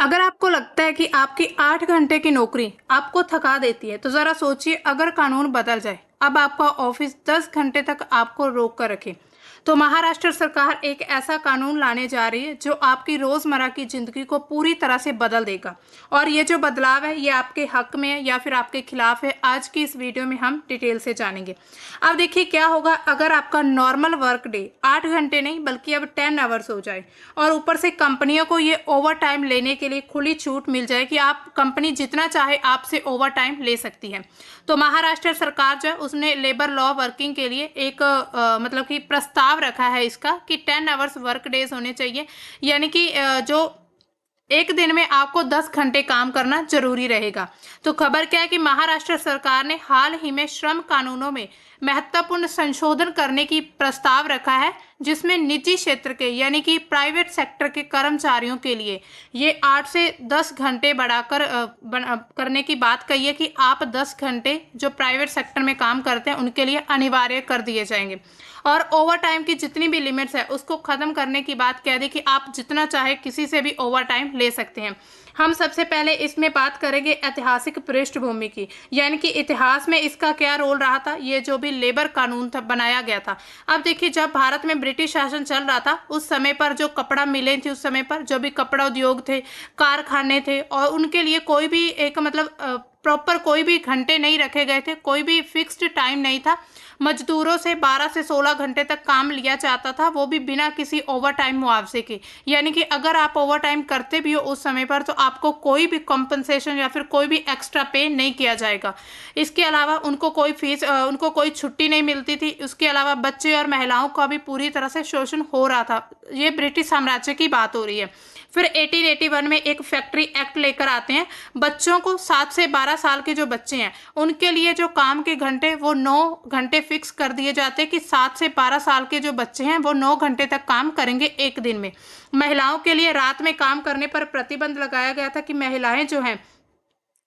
अगर आपको लगता है कि आपकी 8 घंटे की नौकरी आपको थका देती है, तो ज़रा सोचिए अगर कानून बदल जाए, अब आपका ऑफिस 10 घंटे तक आपको रोक कर रखे। तो महाराष्ट्र सरकार एक ऐसा कानून लाने जा रही है जो आपकी रोज़मर्रा की ज़िंदगी को पूरी तरह से बदल देगा। और ये जो बदलाव है ये आपके हक में है या फिर आपके खिलाफ है, आज की इस वीडियो में हम डिटेल से जानेंगे। अब देखिए क्या होगा अगर आपका नॉर्मल वर्क डे 8 घंटे नहीं बल्कि अब 10 आवर्स हो जाए, और ऊपर से कंपनियों को ये ओवर टाइम लेने के लिए खुली छूट मिल जाए कि आप कंपनी जितना चाहे आपसे ओवर टाइम ले सकती है। तो महाराष्ट्र सरकार जो है उसने लेबर लॉ वर्किंग के लिए एक मतलब कि प्रस्ताव रखा है इसका कि 10 आवर्स वर्क डेज होने चाहिए, यानी कि जो एक दिन में आपको 10 घंटे काम करना जरूरी रहेगा। तो खबर क्या है कि महाराष्ट्र सरकार ने हाल ही में श्रम कानूनों में महत्वपूर्ण संशोधन करने की प्रस्ताव रखा है, जिसमें निजी क्षेत्र के यानी कि प्राइवेट सेक्टर के कर्मचारियों के लिए ये 8 से 10 घंटे बढ़ाकर करने की बात कही है कि आप 10 घंटे जो प्राइवेट सेक्टर में काम करते हैं उनके लिए अनिवार्य कर दिए जाएंगे। और ओवर टाइम की जितनी भी लिमिट्स है उसको ख़त्म करने की बात कह दी कि आप जितना चाहे किसी से भी ओवर टाइम ले सकते हैं। हम सबसे पहले इसमें बात करेंगे ऐतिहासिक पृष्ठभूमि की, यानी कि इतिहास में इसका क्या रोल रहा था, ये जो भी लेबर कानून था बनाया गया था। अब देखिए जब भारत में ब्रिटिश शासन चल रहा था उस समय पर जो कपड़ा मिलें थी, उस समय पर जो भी कपड़ा उद्योग थे, कारखाने थे, और उनके लिए कोई भी एक मतलब प्रॉपर कोई भी घंटे नहीं रखे गए थे, कोई भी फिक्स्ड टाइम नहीं था। मजदूरों से 12 से 16 घंटे तक काम लिया जाता था, वो भी बिना किसी ओवर टाइम मुआवजे के। यानी कि अगर आप ओवर टाइम करते भी हो उस समय पर तो आपको कोई भी कॉम्पनसेशन या फिर कोई भी एक्स्ट्रा पे नहीं किया जाएगा। इसके अलावा उनको कोई फीस उनको कोई छुट्टी नहीं मिलती थी। उसके अलावा बच्चे और महिलाओं का भी पूरी तरह से शोषण हो रहा था। ये ब्रिटिश साम्राज्य की बात हो रही है। फिर 1881 में एक फैक्ट्री एक्ट लेकर आते हैं। बच्चों को 7 से 12 साल के जो बच्चे हैं उनके लिए जो काम के घंटे वो 9 घंटे फिक्स कर दिए जाते हैं कि 7 से 12 साल के जो बच्चे हैं वो 9 घंटे तक काम करेंगे एक दिन में। महिलाओं के लिए रात में काम करने पर प्रतिबंध लगाया गया था कि महिलाएं जो हैं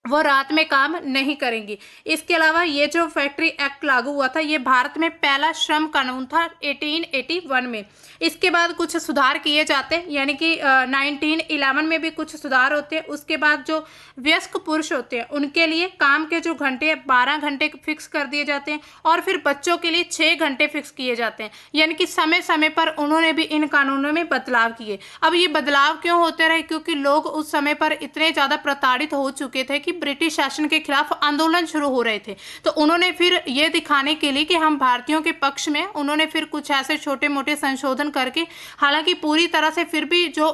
वो रात में काम नहीं करेंगी। इसके अलावा ये जो फैक्ट्री एक्ट लागू हुआ था ये भारत में पहला श्रम कानून था 1881 में। इसके बाद कुछ सुधार किए जाते हैं, यानी कि 1911 में भी कुछ सुधार होते हैं। उसके बाद जो वयस्क पुरुष होते हैं उनके लिए काम के जो घंटे 12 घंटे फिक्स कर दिए जाते हैं, और फिर बच्चों के लिए 6 घंटे फिक्स किए जाते हैं। यानी कि समय समय पर उन्होंने भी इन कानूनों में बदलाव किए। अब ये बदलाव क्यों होते रहे, क्योंकि लोग उस समय पर इतने ज़्यादा प्रताड़ित हो चुके थे कि ब्रिटिश शासन के खिलाफ आंदोलन शुरू हो रहे थे। तो उन्होंने फिर ये दिखाने के लिए कि हम भारतीयों के पक्ष में, उन्होंने फिर कुछ ऐसे छोटे मोटे संशोधन करके, हालांकि पूरी तरह से फिर भी जो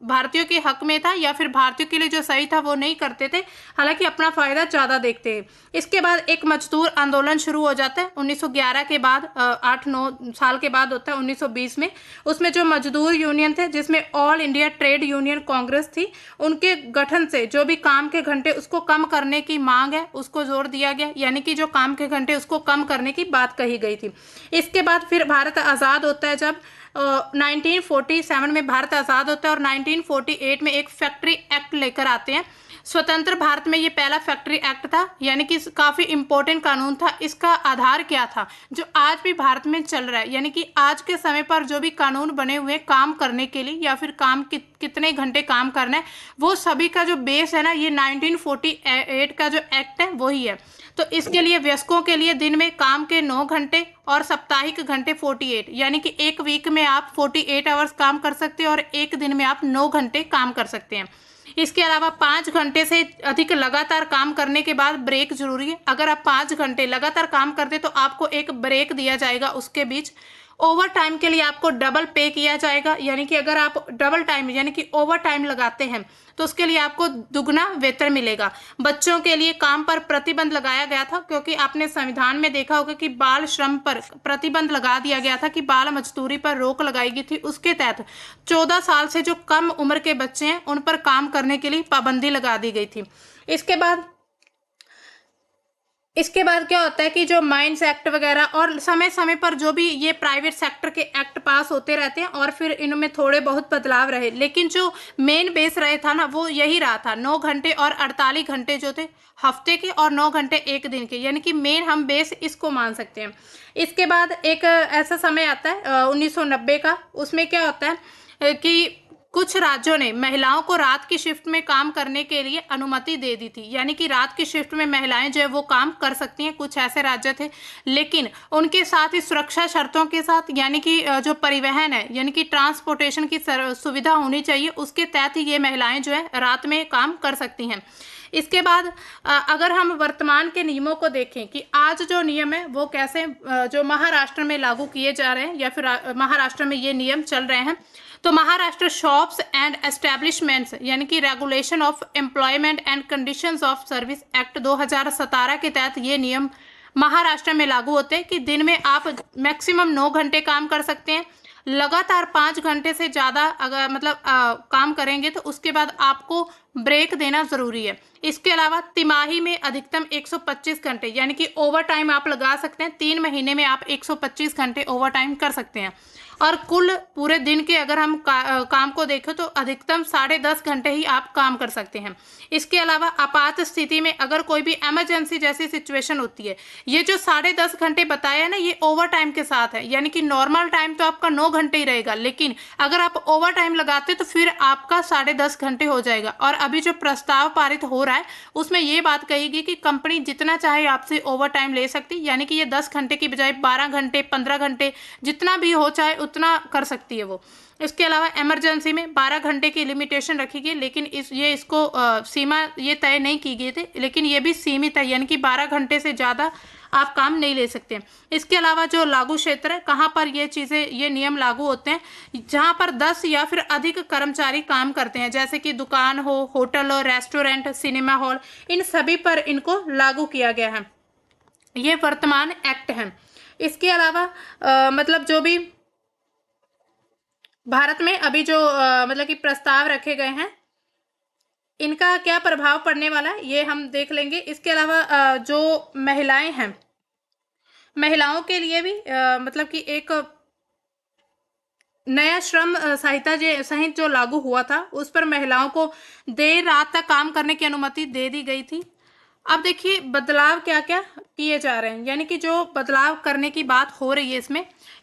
भारतीयों के हक में था या फिर भारतीयों के लिए जो सही था वो नहीं करते थे, हालांकि अपना फायदा ज़्यादा देखते हैं। इसके बाद एक मजदूर आंदोलन शुरू हो जाता है 1911 के बाद, 8-9 साल के बाद होता है 1920 में। उसमें जो मजदूर यूनियन थे जिसमें all India trade union Congress थी, उनके गठन से जो भी काम के घंटे उसको कम करने की मांग है उसको जोर दिया गया, यानी कि जो काम के घंटे उसको कम करने की बात कही गई थी। इसके बाद फिर भारत आज़ाद होता है। जब 1947 में भारत आज़ाद होता है और 1948 में एक फैक्ट्री एक्ट लेकर आते हैं। स्वतंत्र भारत में ये पहला फैक्ट्री एक्ट था, यानी कि काफ़ी इंपॉर्टेंट कानून था। इसका आधार क्या था जो आज भी भारत में चल रहा है, यानी कि आज के समय पर जो भी कानून बने हुए काम करने के लिए या फिर काम कितने घंटे काम करना है, वो सभी का जो बेस है ना, ये 1948 का जो एक्ट है वही है। तो इसके लिए वयस्कों के लिए दिन में काम के 9 घंटे और साप्ताहिक घंटे 48, यानी कि एक वीक में आप 48 आवर्स काम कर सकते हैं और एक दिन में आप 9 घंटे काम कर सकते हैं। इसके अलावा 5 घंटे से अधिक लगातार काम करने के बाद ब्रेक जरूरी है। अगर आप 5 घंटे लगातार काम करते तो आपको एक ब्रेक दिया जाएगा उसके बीच। ओवर टाइम के लिए आपको डबल पे किया जाएगा, यानी कि अगर आप डबल टाइम यानी कि ओवर टाइम लगाते हैं तो उसके लिए आपको दुगना वेतन मिलेगा। बच्चों के लिए काम पर प्रतिबंध लगाया गया था, क्योंकि आपने संविधान में देखा होगा कि बाल श्रम पर प्रतिबंध लगा दिया गया था कि बाल मजदूरी पर रोक लगाई गई थी। उसके तहत 14 साल से जो कम उम्र के बच्चे हैं उन पर काम करने के लिए पाबंदी लगा दी गई थी। इसके बाद क्या होता है कि जो माइंस एक्ट वगैरह और समय समय पर जो भी ये प्राइवेट सेक्टर के एक्ट पास होते रहते हैं और फिर इनमें थोड़े बहुत बदलाव रहे, लेकिन जो मेन बेस रहे था ना वो यही रहा था। 9 घंटे और 48 घंटे जो थे हफ्ते के और 9 घंटे एक दिन के, यानी कि मेन हम बेस इसको मान सकते हैं। इसके बाद एक ऐसा समय आता है 1990 का, उसमें क्या होता है कि कुछ राज्यों ने महिलाओं को रात की शिफ्ट में काम करने के लिए अनुमति दे दी थी, यानी कि रात की शिफ्ट में महिलाएं जो है वो काम कर सकती हैं, कुछ ऐसे राज्य थे। लेकिन उनके साथ ही सुरक्षा शर्तों के साथ, यानी कि जो परिवहन है, यानी कि ट्रांसपोर्टेशन की सुविधा होनी चाहिए, उसके तहत ही ये महिलाएं जो है रात में काम कर सकती हैं। इसके बाद अगर हम वर्तमान के नियमों को देखें कि आज जो नियम है वो कैसे जो महाराष्ट्र में लागू किए जा रहे हैं या फिर महाराष्ट्र में ये नियम चल रहे हैं, तो महाराष्ट्र शॉप्स एंड एस्टेब्लिशमेंट्स यानी कि regulation of employment and conditions of service act 2017 के तहत ये नियम महाराष्ट्र में लागू होते हैं कि दिन में आप मैक्सिमम 9 घंटे काम कर सकते हैं। लगातार 5 घंटे से ज़्यादा अगर मतलब काम करेंगे तो उसके बाद आपको ब्रेक देना ज़रूरी है। इसके अलावा तिमाही में अधिकतम 125 घंटे यानी कि ओवर टाइम आप लगा सकते हैं। 3 महीने में आप 125 घंटे ओवर टाइम कर सकते हैं। और कुल पूरे दिन के अगर हम काम को देखें तो अधिकतम 10.5 घंटे ही आप काम कर सकते हैं। इसके अलावा आपात स्थिति में अगर कोई भी इमरजेंसी जैसी सिचुएशन होती है, ये जो 10.5 घंटे बताया है ना, ये ओवर टाइम के साथ है, यानी कि नॉर्मल टाइम तो आपका 9 घंटे ही रहेगा, लेकिन अगर आप ओवर टाइम लगाते तो फिर आपका 10.5 घंटे हो जाएगा। और अभी जो प्रस्ताव पारित हो रहा है उसमें ये बात कहेगी कि कंपनी जितना चाहे आपसे ओवर टाइम ले सकती, यानी कि ये 10 घंटे की बजाय 12 घंटे 15 घंटे जितना भी हो चाहे उतना कर सकती है वो। इसके अलावा इमरजेंसी में 12 घंटे की लिमिटेशन रखी गई, लेकिन इसको सीमा ये तय नहीं की गई थी, लेकिन ये भी सीमित है, यानी कि 12 घंटे से ज़्यादा आप काम नहीं ले सकते। इसके अलावा जो लागू क्षेत्र है, कहाँ पर ये चीज़ें ये नियम लागू होते हैं, जहाँ पर 10 या फिर अधिक कर्मचारी काम करते हैं, जैसे कि दुकान हो, होटल हो, रेस्टोरेंट, सिनेमा हॉल, इन सभी पर इनको लागू किया गया है। ये वर्तमान एक्ट है। इसके अलावा मतलब जो भी भारत में अभी जो मतलब कि प्रस्ताव रखे गए हैं, इनका क्या प्रभाव पड़ने वाला है ये हम देख लेंगे। इसके अलावा जो महिलाएं हैं, महिलाओं के लिए भी मतलब कि एक नया श्रम संहिता जो लागू हुआ था, उस पर महिलाओं को देर रात तक काम करने की अनुमति दे दी गई थी। अब देखिए बदलाव क्या क्या किए जा रहे हैं, यानी कि जो बदलाव करने की बात हो रही है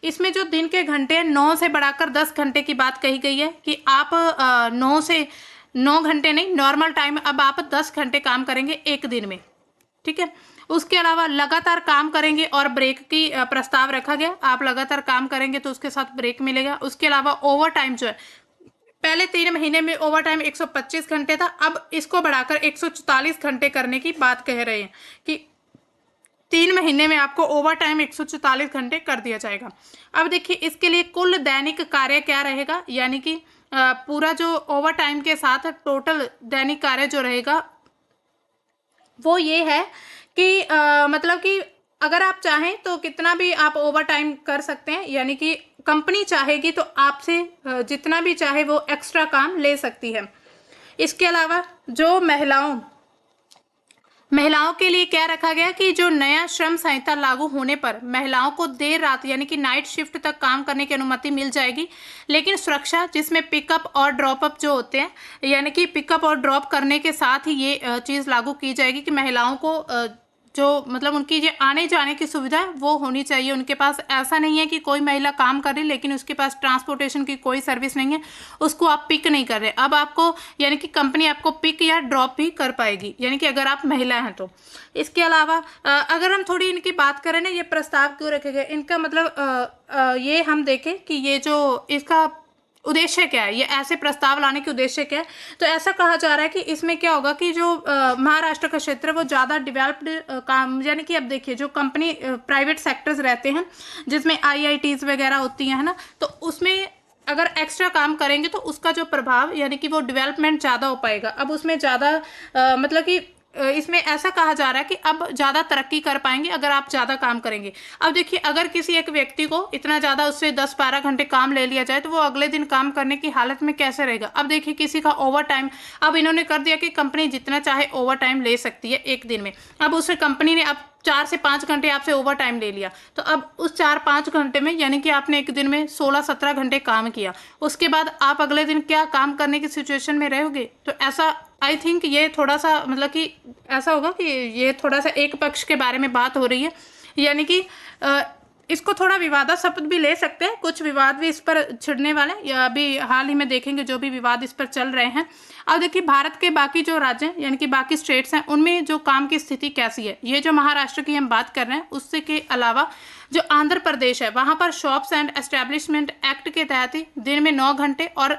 इसमें जो दिन के घंटे हैं 9 से बढ़ाकर 10 घंटे की बात कही गई है कि आप 9 घंटे नहीं, नॉर्मल टाइम अब आप 10 घंटे काम करेंगे एक दिन में, ठीक है। उसके अलावा लगातार काम करेंगे और ब्रेक की प्रस्ताव रखा गया, आप लगातार काम करेंगे तो उसके साथ ब्रेक मिलेगा। उसके अलावा ओवर टाइम जो है, पहले 3 महीने में ओवर टाइम 125 घंटे था, अब इसको बढ़ाकर 144 घंटे करने की बात कह रहे हैं कि 3 महीने में आपको ओवर टाइम 144 घंटे कर दिया जाएगा। अब देखिए इसके लिए कुल दैनिक कार्य क्या रहेगा, यानी कि पूरा जो ओवर टाइम के साथ टोटल दैनिक कार्य जो रहेगा वो ये है कि मतलब कि अगर आप चाहें तो कितना भी आप ओवर टाइम कर सकते हैं, यानी कि कंपनी चाहेगी तो आपसे जितना भी चाहे वो एक्स्ट्रा काम ले सकती है। इसके अलावा जो महिलाओं के लिए क्या रखा गया कि जो नया श्रम संहिता लागू होने पर महिलाओं को देर रात यानी कि नाइट शिफ्ट तक काम करने की अनुमति मिल जाएगी, लेकिन सुरक्षा जिसमें पिकअप और ड्रॉप अप जो होते हैं, यानी कि पिकअप और ड्रॉप करने के साथ ही ये चीज़ लागू की जाएगी कि महिलाओं को जो मतलब उनकी ये आने जाने की सुविधा है वो होनी चाहिए उनके पास। ऐसा नहीं है कि कोई महिला काम कर रही लेकिन उसके पास ट्रांसपोर्टेशन की कोई सर्विस नहीं है, उसको आप पिक नहीं कर रहे, अब आपको यानी कि कंपनी आपको पिक या ड्रॉप भी कर पाएगी, यानी कि अगर आप महिला हैं तो। इसके अलावा अगर हम थोड़ी इनकी बात करें ना, ये प्रस्ताव क्यों रखे गए, इनका मतलब ये हम देखें कि ये जो इसका उद्देश्य क्या है, ये ऐसे प्रस्ताव लाने के उद्देश्य क्या है, तो ऐसा कहा जा रहा है कि इसमें क्या होगा कि जो महाराष्ट्र का क्षेत्र वो ज़्यादा डेवलप्ड काम, यानी कि अब देखिए जो कंपनी प्राइवेट सेक्टर्स रहते हैं जिसमें IITs वगैरह होती हैं ना, तो उसमें अगर एक्स्ट्रा काम करेंगे तो उसका जो प्रभाव यानी कि वो डेवलपमेंट ज़्यादा हो पाएगा। अब उसमें ज़्यादा मतलब कि इसमें ऐसा कहा जा रहा है कि अब ज़्यादा तरक्की कर पाएंगे अगर आप ज़्यादा काम करेंगे। अब देखिए अगर किसी एक व्यक्ति को इतना ज़्यादा उससे 10-12 घंटे काम ले लिया जाए तो वो अगले दिन काम करने की हालत में कैसे रहेगा। अब देखिए किसी का ओवर टाइम अब इन्होंने कर दिया कि कंपनी जितना चाहे ओवर टाइम ले सकती है एक दिन में। अब उस कंपनी ने अब 4 से 5 घंटे आपसे ओवर टाइम ले लिया, तो अब उस 4-5 घंटे में यानी कि आपने एक दिन में 16-17 घंटे काम किया, उसके बाद आप अगले दिन क्या काम करने की सिचुएशन में रहोगे। तो ऐसा आई थिंक ये थोड़ा सा मतलब कि ऐसा होगा कि ये थोड़ा सा एक पक्ष के बारे में बात हो रही है, यानी कि इसको थोड़ा विवादास्पद भी ले सकते हैं, कुछ विवाद भी इस पर छिड़ने वाले हैं, या अभी हाल ही में देखेंगे जो भी विवाद इस पर चल रहे हैं। अब देखिए भारत के बाकी जो राज्य हैं यानी कि बाकी स्टेट्स हैं उनमें जो काम की स्थिति कैसी है। ये जो महाराष्ट्र की हम बात कर रहे हैं उससे के अलावा जो आंध्र प्रदेश है वहाँ पर शॉप्स एंड एस्टेब्लिशमेंट एक्ट के तहत ही दिन में 9 घंटे और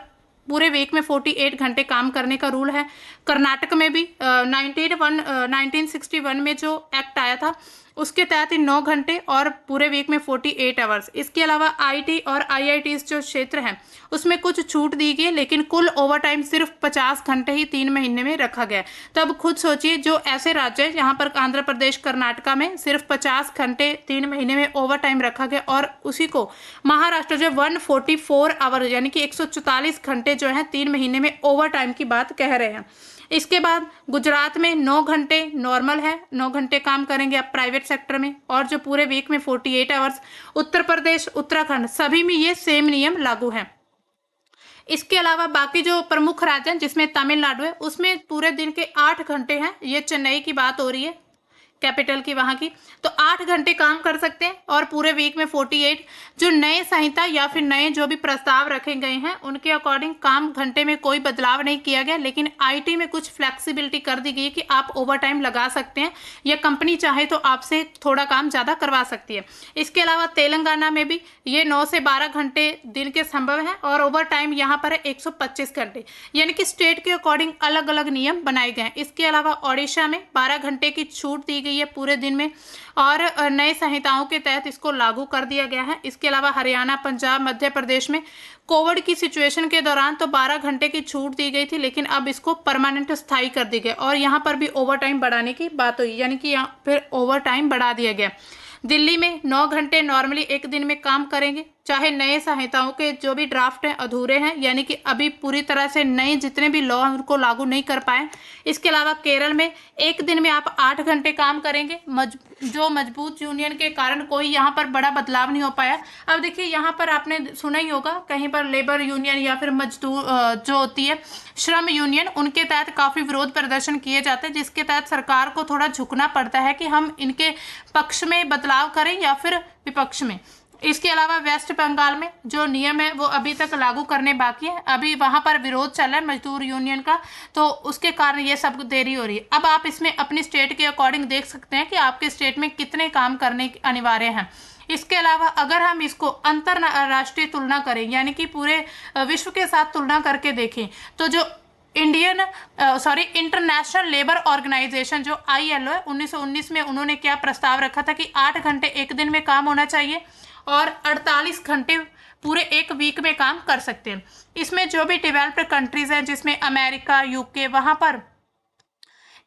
पूरे वीक में 48 घंटे काम करने का रूल है। कर्नाटक में भी 1961 में जो एक्ट आया था उसके तहत ही 9 घंटे और पूरे वीक में 48 आवर्स। इसके अलावा आईटी और आईआईटीज जो क्षेत्र हैं उसमें कुछ छूट दी गई, लेकिन कुल ओवर टाइम सिर्फ 50 घंटे ही 3 महीने में रखा गया। तो अब खुद सोचिए जो ऐसे राज्य हैं यहाँ पर आंध्र प्रदेश कर्नाटका में सिर्फ 50 घंटे 3 महीने में ओवर टाइम रखा गया, और उसी को महाराष्ट्र जो 144 आवर यानी कि 144 घंटे जो है 3 महीने में ओवर टाइम की बात कह रहे हैं। इसके बाद गुजरात में 9 घंटे नॉर्मल है, 9 घंटे काम करेंगे आप प्राइवेट सेक्टर में, और जो पूरे वीक में 48 आवर्स। उत्तर प्रदेश, उत्तराखंड सभी में ये सेम नियम लागू है। इसके अलावा बाकी जो प्रमुख राज्य हैं जिसमें तमिलनाडु है उसमें पूरे दिन के 8 घंटे हैं। ये चेन्नई की बात हो रही है, कैपिटल की वहाँ की, तो 8 घंटे काम कर सकते हैं और पूरे वीक में 48। जो नए संहिता या फिर नए जो भी प्रस्ताव रखे गए हैं उनके अकॉर्डिंग काम घंटे में कोई बदलाव नहीं किया गया, लेकिन आईटी में कुछ फ्लेक्सिबिलिटी कर दी गई है कि आप ओवर टाइम लगा सकते हैं या कंपनी चाहे तो आपसे थोड़ा काम ज़्यादा करवा सकती है। इसके अलावा तेलंगाना में भी ये 9 से 12 घंटे दिन के संभव है और ओवर टाइम यहाँ पर है 125 घंटे, यानी कि स्टेट के अकॉर्डिंग अलग अलग नियम बनाए गए हैं। इसके अलावा ओडिशा में 12 घंटे की छूट दी गई है पूरे दिन में और नए संहिताओं के तहत इसको लागू कर दिया गया है। इसके अलावा हरियाणा, पंजाब, मध्य प्रदेश में कोविड की सिचुएशन के दौरान तो 12 घंटे की छूट दी गई थी, लेकिन अब इसको परमानेंट स्थायी कर दी गई और यहाँ पर भी ओवर टाइम बढ़ाने की बात हुई, यानी कि यहाँ फिर ओवर टाइम बढ़ा दिया गया। दिल्ली में 9 घंटे नॉर्मली एक दिन में काम करेंगे, चाहे नए संहिताओं के जो भी ड्राफ्ट हैं अधूरे हैं, यानी कि अभी पूरी तरह से नए जितने भी लॉ उनको लागू नहीं कर पाए। इसके अलावा केरल में एक दिन में आप 8 घंटे काम करेंगे, जो मजबूत यूनियन के कारण कोई यहाँ पर बड़ा बदलाव नहीं हो पाया। अब देखिए यहाँ पर आपने सुना ही होगा कहीं पर लेबर यूनियन या फिर मजदूर जो होती है श्रम यूनियन, उनके तहत काफ़ी विरोध प्रदर्शन किए जाते हैं, जिसके तहत सरकार को थोड़ा झुकना पड़ता है कि हम इनके पक्ष में बदलाव करें या फिर विपक्ष में। इसके अलावा वेस्ट बंगाल में जो नियम है वो अभी तक लागू करने बाकी है, अभी वहाँ पर विरोध चल रहा है मजदूर यूनियन का, तो उसके कारण ये सब देरी हो रही है। अब आप इसमें अपनी स्टेट के अकॉर्डिंग देख सकते हैं कि आपके स्टेट में कितने काम करने अनिवार्य हैं। इसके अलावा अगर हम इसको अंतरराष्ट्रीय तुलना करें, यानी कि पूरे विश्व के साथ तुलना करके देखें, तो जो इंटरनेशनल लेबर ऑर्गेनाइजेशन जो ILO है 1919 में उन्होंने क्या प्रस्ताव रखा था कि 8 घंटे एक दिन में काम होना चाहिए और 48 घंटे पूरे एक वीक में काम कर सकते हैं। इसमें जो भी डेवलप्ड कंट्रीज हैं जिसमें अमेरिका, UK, वहाँ पर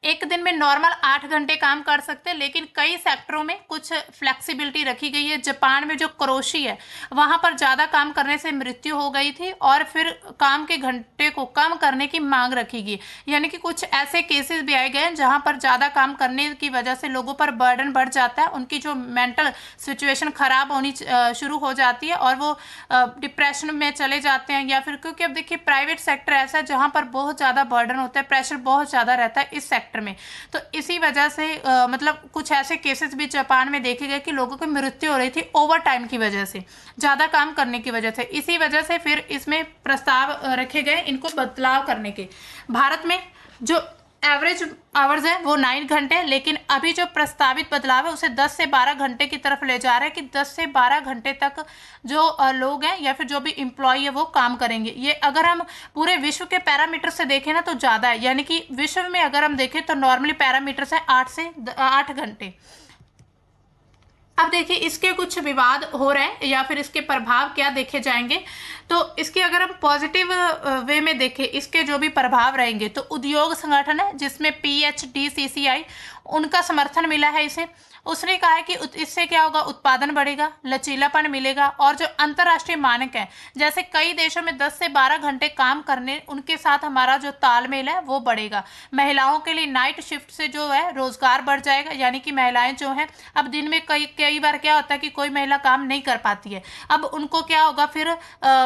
एक दिन में नॉर्मल 8 घंटे काम कर सकते हैं, लेकिन कई सेक्टरों में कुछ फ्लेक्सिबिलिटी रखी गई है। जापान में जो क्रोशी है वहाँ पर ज़्यादा काम करने से मृत्यु हो गई थी और फिर काम के घंटे को कम करने की मांग रखी गई, यानी कि कुछ ऐसे केसेस भी आए गए हैं जहाँ पर ज़्यादा काम करने की वजह से लोगों पर बर्डन बढ़ जाता है, उनकी जो मेंटल सिचुएशन ख़राब होनी शुरू हो जाती है और वो डिप्रेशन में चले जाते हैं, या फिर क्योंकि अब देखिए प्राइवेट सेक्टर ऐसा है जहाँ पर बहुत ज़्यादा बर्डन होता है, प्रेशर बहुत ज़्यादा रहता है इस सेक्टर में, तो इसी वजह से मतलब कुछ ऐसे केसेस भी जापान में देखे गए कि लोगों की मृत्यु हो रही थी ओवर टाइम की वजह से, ज़्यादा काम करने की वजह से। इसी वजह से फिर इसमें प्रस्ताव रखे गए इनको बदलाव करने के। भारत में जो एवरेज आवर्स है वो 9 घंटे, लेकिन अभी जो प्रस्तावित बदलाव है उसे 10 से 12 घंटे की तरफ ले जा रहे हैं कि 10 से 12 घंटे तक जो लोग हैं या फिर जो भी एम्प्लॉय है वो काम करेंगे। ये अगर हम पूरे विश्व के पैरामीटर से देखें ना तो ज़्यादा है, यानी कि विश्व में अगर हम देखें तो नॉर्मली पैरामीटर्स हैं 8 से 8 घंटे। अब देखिए इसके कुछ विवाद हो रहे हैं या फिर इसके प्रभाव क्या देखे जाएंगे, तो इसके अगर हम पॉजिटिव वे में देखें इसके जो भी प्रभाव रहेंगे, तो उद्योग संगठन है जिसमें PHDCCI उनका समर्थन मिला है इसे। उसने कहा है कि इससे क्या होगा, उत्पादन बढ़ेगा, लचीलापन मिलेगा और जो अंतर्राष्ट्रीय मानक है जैसे कई देशों में 10 से 12 घंटे काम करने उनके साथ हमारा जो तालमेल है वो बढ़ेगा। महिलाओं के लिए नाइट शिफ्ट से जो है रोजगार बढ़ जाएगा, यानी कि महिलाएं जो हैं अब दिन में कई बार क्या होता है कि कोई महिला काम नहीं कर पाती है, अब उनको क्या होगा फिर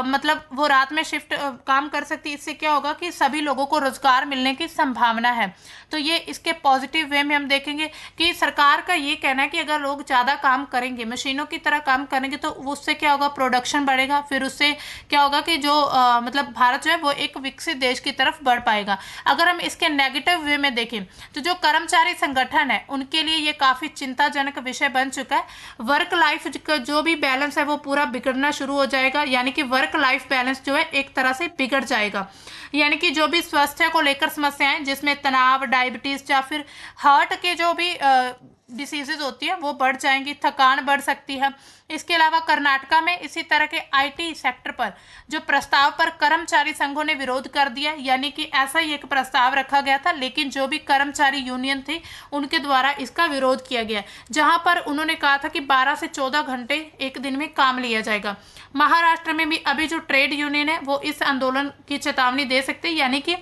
मतलब वो रात में शिफ्ट काम कर सकती है। इससे क्या होगा कि सभी लोगों को रोजगार मिलने की संभावना है, तो ये इसके पॉजिटिव वे में हम हम देखेंगे कि सरकार का ये कहना है कि अगर लोग ज़्यादा काम करेंगे, मशीनों की तरह काम करेंगे, तो उससे क्या होगा, प्रोडक्शन बढ़ेगा, फिर उससे क्या होगा कि जो मतलब भारत जो है वो एक विकसित देश की तरफ बढ़ पाएगा। अगर हम इसके नेगेटिव वे में देखें तो जो कर्मचारी संगठन है उनके लिए ये काफ़ी चिंताजनक विषय बन चुका है। वर्क लाइफ का जो भी बैलेंस है वो पूरा बिगड़ना शुरू हो जाएगा, यानी कि वर्क लाइफ बैलेंस जो है एक तरह से बिगड़ जाएगा। यानी कि जो भी स्वास्थ्य को लेकर समस्याएं, जिसमें तनाव, डायबिटीज या फिर हार्ट के जो भी डिसीजेज होती है वो बढ़ जाएंगी, थकान बढ़ सकती है। इसके अलावा कर्नाटका में इसी तरह के आईटी सेक्टर पर जो प्रस्ताव पर कर्मचारी संघों ने विरोध कर दिया, यानी कि ऐसा ही एक प्रस्ताव रखा गया था, लेकिन जो भी कर्मचारी यूनियन थी उनके द्वारा इसका विरोध किया गया, जहां पर उन्होंने कहा था कि 12 से 14 घंटे एक दिन में काम लिया जाएगा। महाराष्ट्र में भी अभी जो ट्रेड यूनियन है वो इस आंदोलन की चेतावनी दे सकते हैं, यानी कि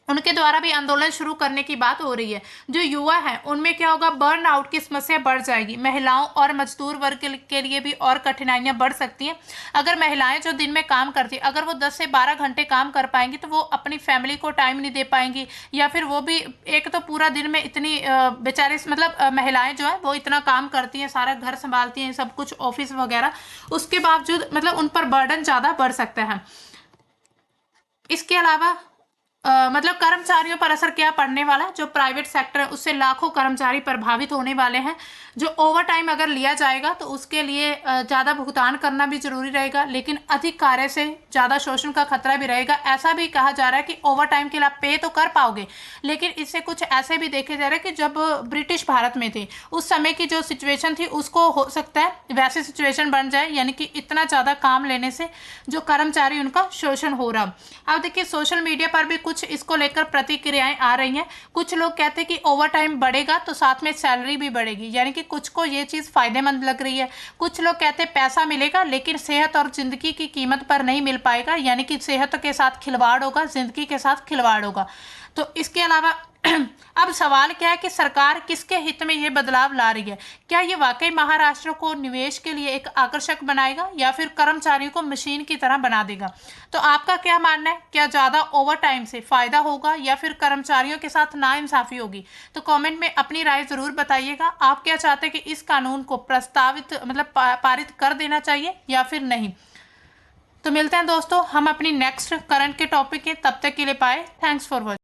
उनके द्वारा भी आंदोलन शुरू करने की बात हो रही है। जो युवा हैं उनमें क्या होगा, बर्न आउट की समस्या बढ़ जाएगी। महिलाओं और मजदूर वर्ग के लिए भी और कठिनाइयां बढ़ सकती हैं। अगर महिलाएं जो दिन में काम करती, अगर वो 10 से 12 घंटे काम कर पाएंगी तो वो अपनी फैमिली को टाइम नहीं दे पाएंगी, या फिर वो भी एक तो पूरा दिन में इतनी बेचारी मतलब महिलाएं जो है वो इतना काम करती हैं, सारा घर संभालती हैं, सब कुछ ऑफिस वगैरह, उसके बावजूद मतलब उन पर बर्डन ज़्यादा बढ़ सकता है। इसके अलावा मतलब कर्मचारियों पर असर क्या पड़ने वाला है, जो प्राइवेट सेक्टर है उससे लाखों कर्मचारी प्रभावित होने वाले हैं। जो ओवर टाइम अगर लिया जाएगा तो उसके लिए ज़्यादा भुगतान करना भी जरूरी रहेगा, लेकिन अधिक कार्य से ज़्यादा शोषण का खतरा भी रहेगा। ऐसा भी कहा जा रहा है कि ओवर टाइम के लिए आप पे तो कर पाओगे, लेकिन इससे कुछ ऐसे भी देखे जा रहे हैं कि जब ब्रिटिश भारत में थे उस समय की जो सिचुएशन थी उसको हो सकता है वैसी सिचुएशन बन जाए, यानी कि इतना ज़्यादा काम लेने से जो कर्मचारी उनका शोषण हो रहा। अब देखिए सोशल मीडिया पर भी कुछ इसको लेकर प्रतिक्रियाएं आ रही हैं। कुछ लोग कहते हैं कि ओवर टाइम बढ़ेगा तो साथ में सैलरी भी बढ़ेगी, यानी कि कुछ को ये चीज़ फायदेमंद लग रही है। कुछ लोग कहते हैं पैसा मिलेगा लेकिन सेहत और जिंदगी की कीमत पर नहीं मिल पाएगा, यानी कि सेहत के साथ खिलवाड़ होगा, जिंदगी के साथ खिलवाड़ होगा। तो इसके अलावा अब सवाल क्या है कि सरकार किसके हित में ये बदलाव ला रही है? क्या ये वाकई महाराष्ट्र को निवेश के लिए एक आकर्षक बनाएगा या फिर कर्मचारियों को मशीन की तरह बना देगा? तो आपका क्या मानना है, क्या ज़्यादा ओवर टाइम से फायदा होगा या फिर कर्मचारियों के साथ नाइंसाफी होगी? तो कमेंट में अपनी राय ज़रूर बताइएगा। आप क्या चाहते हैं कि इस कानून को प्रस्तावित मतलब पारित कर देना चाहिए या फिर नहीं? तो मिलते हैं दोस्तों हम अपनी नेक्स्ट करंट के टॉपिक के, तब तक के लिए बाय, थैंक्स फॉर वॉचिंग।